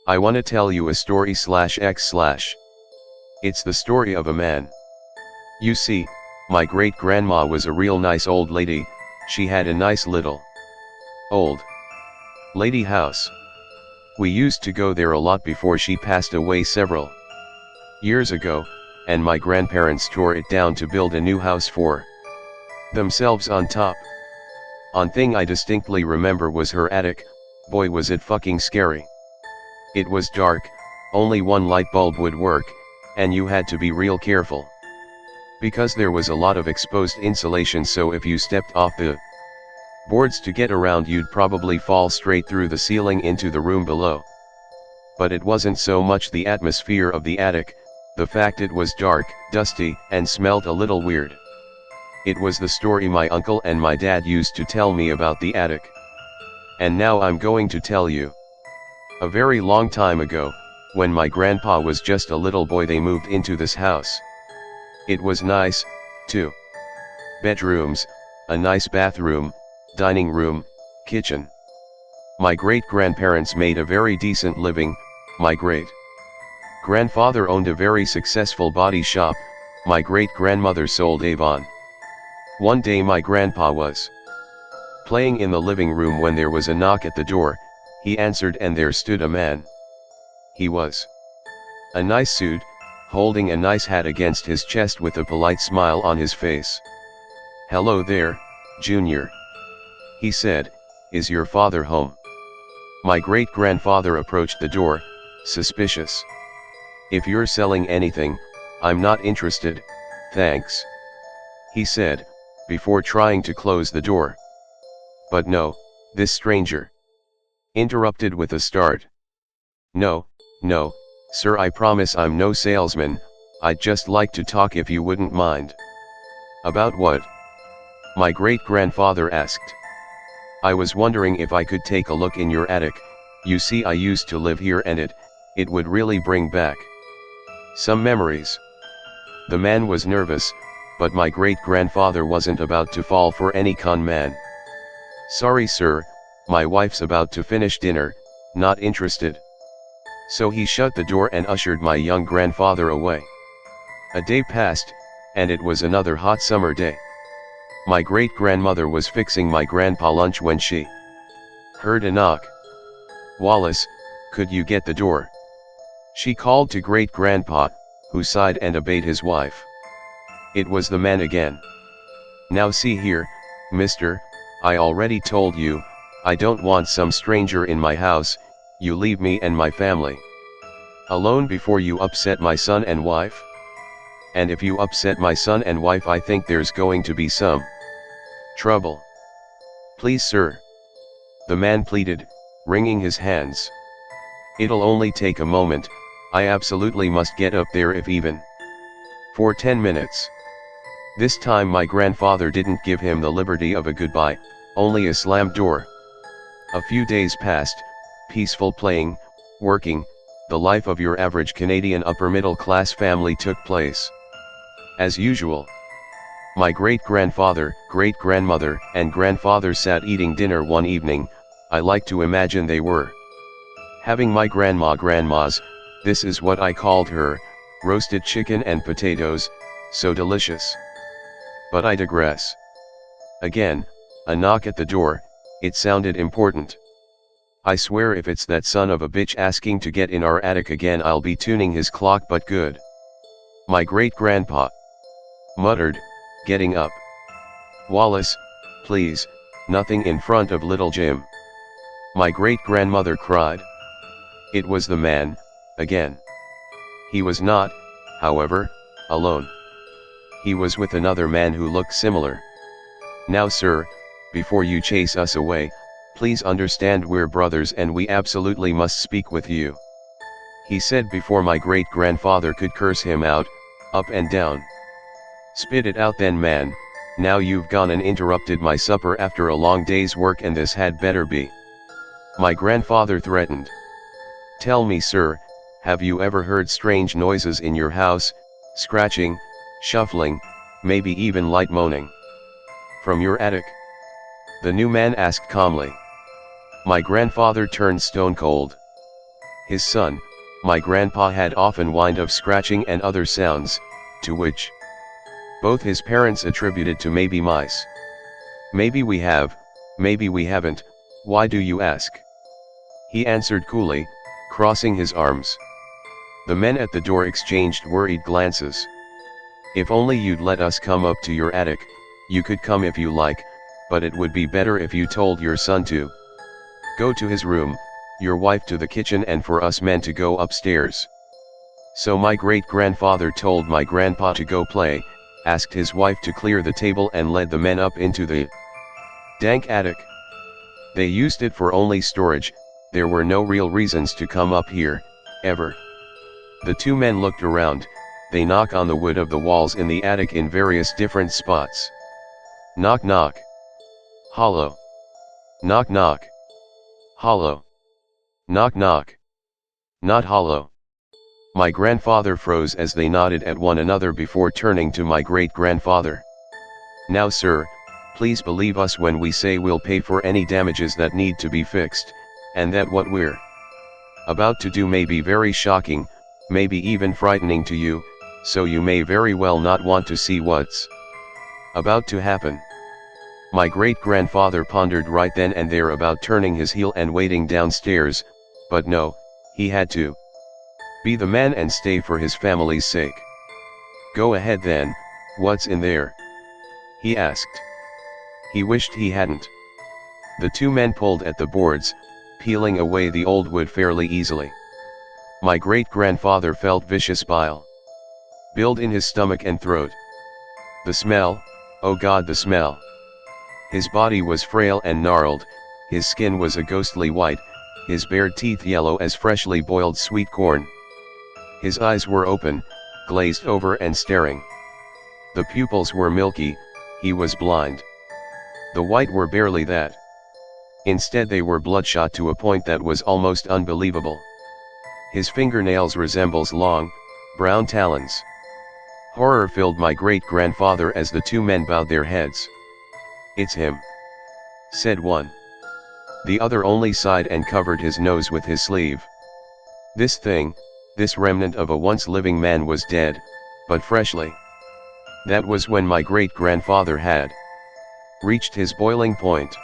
I wanna tell you a story /x/. It's the story of a man. You see, my great-grandma was a real nice old lady. She had a nice little old lady house. We used to go there a lot before she passed away several years ago, and my grandparents tore it down to build a new house for themselves on top. One thing I distinctly remember was her attic. Boy was it fucking scary. It was dark, only one light bulb would work, and you had to be real careful. Because there was a lot of exposed insulation, so if you stepped off the boards to get around, you'd probably fall straight through the ceiling into the room below. But it wasn't so much the atmosphere of the attic, the fact it was dark, dusty, and smelled a little weird. It was the story my uncle and my dad used to tell me about the attic. And now I'm going to tell you. A very long time ago, when my grandpa was just a little boy, they moved into this house. It was nice, 2 bedrooms, a nice bathroom, dining room, kitchen. My great-grandparents made a very decent living. My great-grandfather owned a very successful body shop. My great-grandmother sold Avon. One day my grandpa was playing in the living room when there was a knock at the door. He answered, and there stood a man. He was a nice suit, holding a nice hat against his chest with a polite smile on his face. "Hello there, Junior," he said. "Is your father home?" My great-grandfather approached the door, suspicious. "If you're selling anything, I'm not interested, thanks," he said, before trying to close the door. But no, this stranger interrupted with a start. No, sir, I promise I'm no salesman. I'd just like to talk if you wouldn't mind." "About what?" my great-grandfather asked. "I was wondering if I could take a look in your attic. You see, I used to live here, and it would really bring back some memories." The man was nervous, but my great-grandfather wasn't about to fall for any con man. "Sorry sir, my wife's about to finish dinner, not interested." So he shut the door and ushered my young grandfather away. A day passed, and it was another hot summer day. My great-grandmother was fixing my grandpa lunch when she heard a knock. "Wallace, could you get the door?" she called to great-grandpa, who sighed and obeyed his wife. It was the man again. "Now see here, mister, I already told you, I don't want some stranger in my house. You leave me and my family alone before you upset my son and wife. And if you upset my son and wife, I think there's going to be some trouble. Please sir," the man pleaded, wringing his hands. "It'll only take a moment. I absolutely must get up there, if even for 10 minutes. This time my grandfather didn't give him the liberty of a goodbye, only a slammed door. A few days passed, peaceful playing, working, the life of your average Canadian upper-middle-class family took place. As usual. My great-grandfather, great-grandmother, and grandfather sat eating dinner one evening. I like to imagine they were having my grandma's, this is what I called her, roasted chicken and potatoes, so delicious. But I digress. Again, a knock at the door. It sounded important. I swear if it's that son of a bitch asking to get in our attic again, I'll be tuning his clock, but good. My great-grandpa muttered, getting up. "Wallace, please, nothing in front of little Jim," my great-grandmother cried. It was the man, again. He was not, however, alone. He was with another man who looked similar. "Now sir, before you chase us away, please understand we're brothers and we absolutely must speak with you," he said before my great-grandfather could curse him out, up and down. "Spit it out then, man. Now you've gone and interrupted my supper after a long day's work, and this had better be," my grandfather threatened. "Tell me sir, have you ever heard strange noises in your house, scratching, shuffling, maybe even light moaning from your attic?" the new man asked calmly. My grandfather turned stone cold. His son, my grandpa, had often whined of scratching and other sounds, to which both his parents attributed to maybe mice. Maybe we have, maybe we haven't, why do you ask? He answered coolly, crossing his arms. The men at the door exchanged worried glances. If only you'd let us come up to your attic. You could come if you like, but it would be better if you told your son to go to his room, your wife to the kitchen, and for us men to go upstairs. So my great-grandfather told my grandpa to go play, asked his wife to clear the table, and led the men up into the dank attic. They used it for only storage. There were no real reasons to come up here, ever. The two men looked around. They knock on the wood of the walls in the attic in various different spots. Knock knock. Hollow. Knock knock. Hollow. Knock knock. Not hollow. My grandfather froze as they nodded at one another before turning to my great-grandfather. Now sir, please believe us when we say we'll pay for any damages that need to be fixed, and that what we're about to do may be very shocking, maybe even frightening to you, so you may very well not want to see what's about to happen. My great-grandfather pondered right then and there about turning his heel and wading downstairs, but no, he had to be the man and stay for his family's sake. Go ahead then, what's in there? He asked. He wished he hadn't. The two men pulled at the boards, peeling away the old wood fairly easily. My great-grandfather felt vicious bile build in his stomach and throat. The smell, oh God, the smell. His body was frail and gnarled, his skin was a ghostly white, his bared teeth yellow as freshly boiled sweet corn. His eyes were open, glazed over and staring. The pupils were milky, he was blind. The white were barely that. Instead they were bloodshot to a point that was almost unbelievable. His fingernails resembles long, brown talons. Horror filled my great-grandfather as the two men bowed their heads. It's him, said one. The other only sighed and covered his nose with his sleeve. This thing, this remnant of a once living man was dead, but freshly. That was when my great-grandfather had reached his boiling point.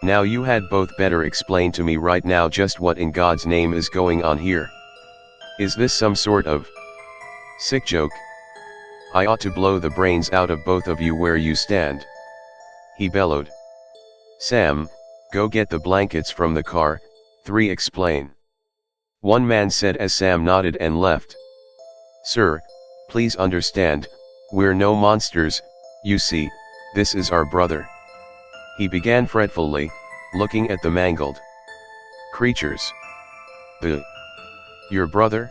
Now you had both better explain to me right now just what in God's name is going on here. Is this some sort of sick joke? I ought to blow the brains out of both of you where you stand. He bellowed. Sam, go get the blankets from the car, 3 explain. One man said as Sam nodded and left. Sir, please understand, we're no monsters, you see, this is our brother. He began fretfully, looking at the mangled creatures. Your brother?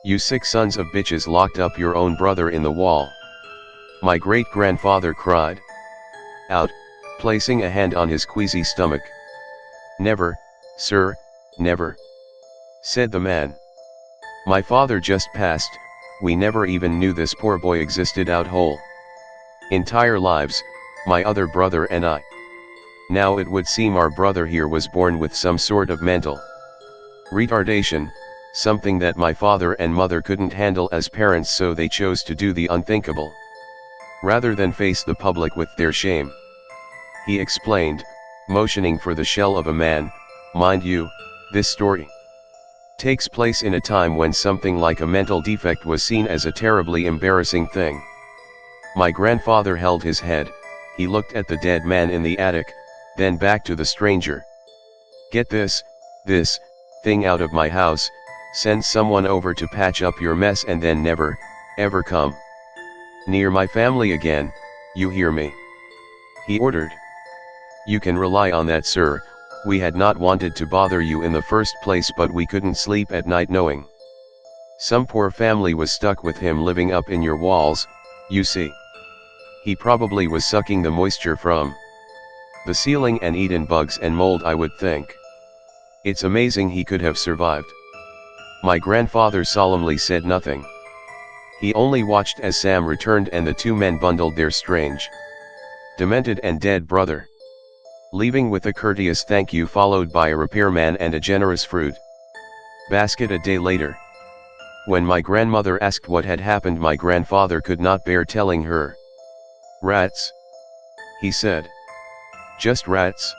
You sick sons of bitches locked up your own brother in the wall. My great-grandfather cried out, placing a hand on his queasy stomach. Never, sir, never, said the man. My father just passed, we never even knew this poor boy existed out whole entire lives, my other brother and I. Now it would seem our brother here was born with some sort of mental retardation, something that my father and mother couldn't handle as parents, so they chose to do the unthinkable, rather than face the public with their shame. He explained, motioning for the shell of a man. Mind you, this story takes place in a time when something like a mental defect was seen as a terribly embarrassing thing. My grandfather held his head, he looked at the dead man in the attic, then back to the stranger. Get this thing out of my house, send someone over to patch up your mess, and then never, ever come near my family again, you hear me? He ordered. You can rely on that, sir. We had not wanted to bother you in the first place, but we couldn't sleep at night knowing some poor family was stuck with him living up in your walls, you see. He probably was sucking the moisture from the ceiling and eaten bugs and mold, I would think. It's amazing he could have survived. My grandfather solemnly said nothing. He only watched as Sam returned and the two men bundled their strange, demented and dead brother, leaving with a courteous thank you followed by a repairman and a generous fruit Basket a day later. When my grandmother asked what had happened, my grandfather could not bear telling her. Rats, he said. Just rats.